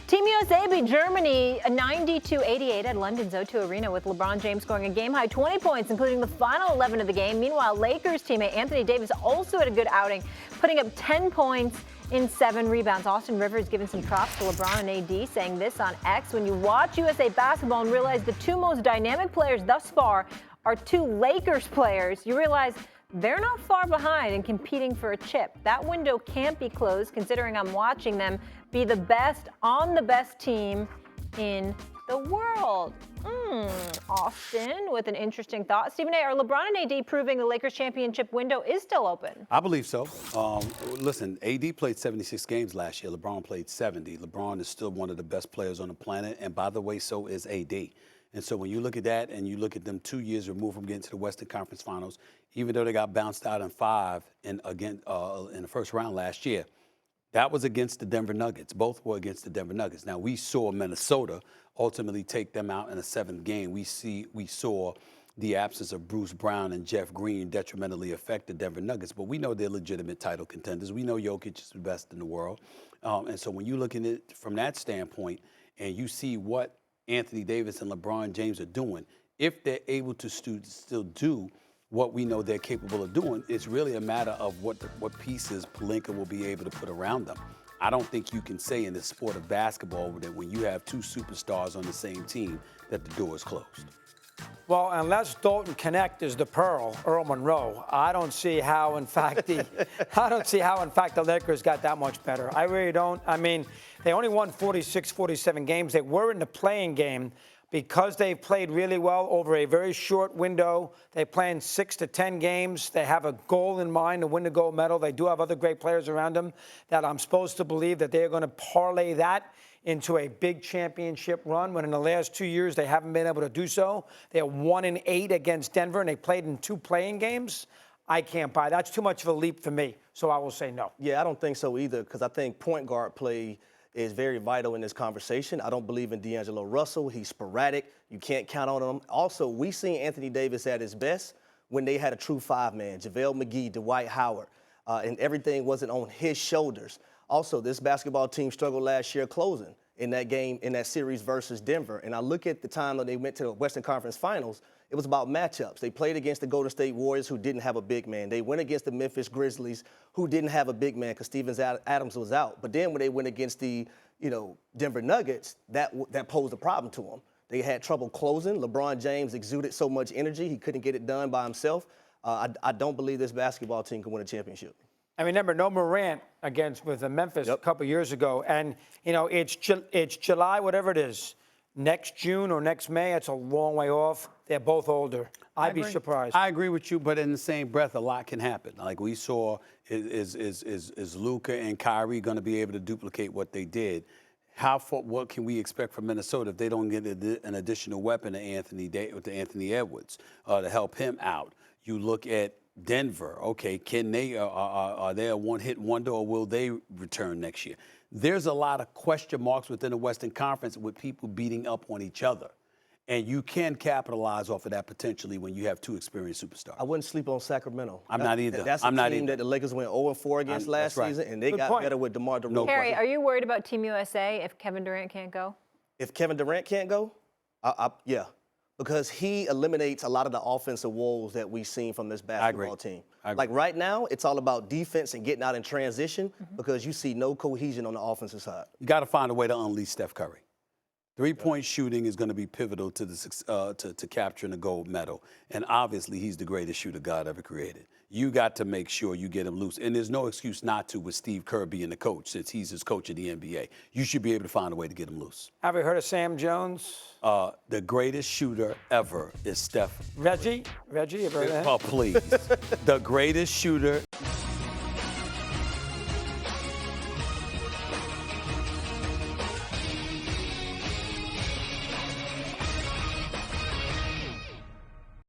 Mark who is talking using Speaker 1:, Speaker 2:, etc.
Speaker 1: Team USA beat Germany 92-88 at London's O2 Arena with LeBron James scoring a game-high 20 points, including the final 11 of the game. Meanwhile, Lakers teammate Anthony Davis also had a good outing, putting up 10 points in 7 rebounds. Austin Rivers giving some props to LeBron and AD, saying this on X: "When you watch USA basketball and realize the two most dynamic players thus far are two Lakers players, you realize they're not far behind and competing for a chip. That window can't be closed, considering I'm watching them be the best on the best team in the world." Austin with an interesting thought. Stephen A., are LeBron and AD proving the Lakers championship window is still open?
Speaker 2: I believe so. Listen, AD played 76 games last year. LeBron played 70. LeBron is still one of the best players on the planet. And by the way, so is AD. And so when you look at that and you look at them 2 years removed from getting to the Western Conference Finals, even though they got bounced out in 5 in the first round last year, that was against the Denver Nuggets. Both were against the Denver Nuggets. Now, we saw Minnesota ultimately take them out in the 7th game. We saw the absence of Bruce Brown and Jeff Green detrimentally affect the Denver Nuggets, but we know they're legitimate title contenders. We know Jokic is the best in the world. And so when you look at it from that standpoint and you see what Anthony Davis and LeBron James are doing, if they're able to still do what we know they're capable of doing, it's really a matter of what pieces Pelinka will be able to put around them. I don't think you can say in the sport of basketball that when you have 2 superstars on the same team that the door is closed.
Speaker 3: Well, unless Dalton Connect is the Pearl, Earl Monroe, I don't see how, in fact, the Lakers got that much better. I really don't. I mean, they only won 46, 47 games. They were in the playing game because they played really well over a very short window. They play in 6 to 10 games. They have a goal in mind to win the gold medal. They do have other great players around them that I'm supposed to believe that they're going to parlay that into a big championship run, when in the last 2 years they haven't been able to do so. They're 1-8 against Denver, and they played in 2 playing games. I can't buy. That's too much of a leap for me, so I will say no.
Speaker 4: Yeah, I don't think so either, because I think point guard play is very vital in this conversation. I don't believe in D'Angelo Russell. He's sporadic. You can't count on him. Also, we seen Anthony Davis at his best when they had a true 5-man, JaVale McGee, Dwight Howard, and everything wasn't on his shoulders. Also, this basketball team struggled last year closing in that game, in that series versus Denver. And I look at the time that they went to the Western Conference Finals, it was about matchups. They played against the Golden State Warriors, who didn't have a big man. They went against the Memphis Grizzlies, who didn't have a big man because Stevens Adams was out. But then when they went against the Denver Nuggets, that posed a problem to them. They had trouble closing. LeBron James exuded so much energy, he couldn't get it done by himself. I don't believe this basketball team can win a championship.
Speaker 3: I remember no Morant with Memphis a couple years ago, and it's July, whatever it is, next June or next May. It's a long way off. They're both older. I'd be surprised.
Speaker 2: I agree with you, but in the same breath, a lot can happen. Like we saw, is Luka and Kyrie going to be able to duplicate what they did? What can we expect from Minnesota if they don't get an additional weapon to Anthony Edwards to help him out? You look at Denver, okay, can they are they a one-hit wonder, or will they return next year? There's a lot of question marks within the Western Conference with people beating up on each other. And you can capitalize off of that potentially when you have 2 experienced superstars.
Speaker 4: I wouldn't sleep on Sacramento.
Speaker 2: I'm not either.
Speaker 4: That's a team that the Lakers went 0-4 against last season, and they got better with DeMar DeRozan.
Speaker 1: Harry, are you worried about Team USA if Kevin Durant can't go?
Speaker 4: If Kevin Durant can't go, yeah. Because he eliminates a lot of the offensive woes that we've seen from this basketball team. Like right now, it's all about defense and getting out in transition because you see no cohesion on the offensive side.
Speaker 2: You got to find a way to unleash Steph Curry. 3-point shooting is going to be pivotal to to capturing the gold medal. And obviously, he's the greatest shooter God ever created. You got to make sure you get him loose. And there's no excuse not to with Steve Kerr being the coach, since he's his coach of the NBA. You should be able to find a way to get him loose.
Speaker 3: Have you heard of Sam Jones?
Speaker 2: The greatest shooter ever is Steph.
Speaker 3: Reggie, you heard that?
Speaker 2: Oh, please. The greatest shooter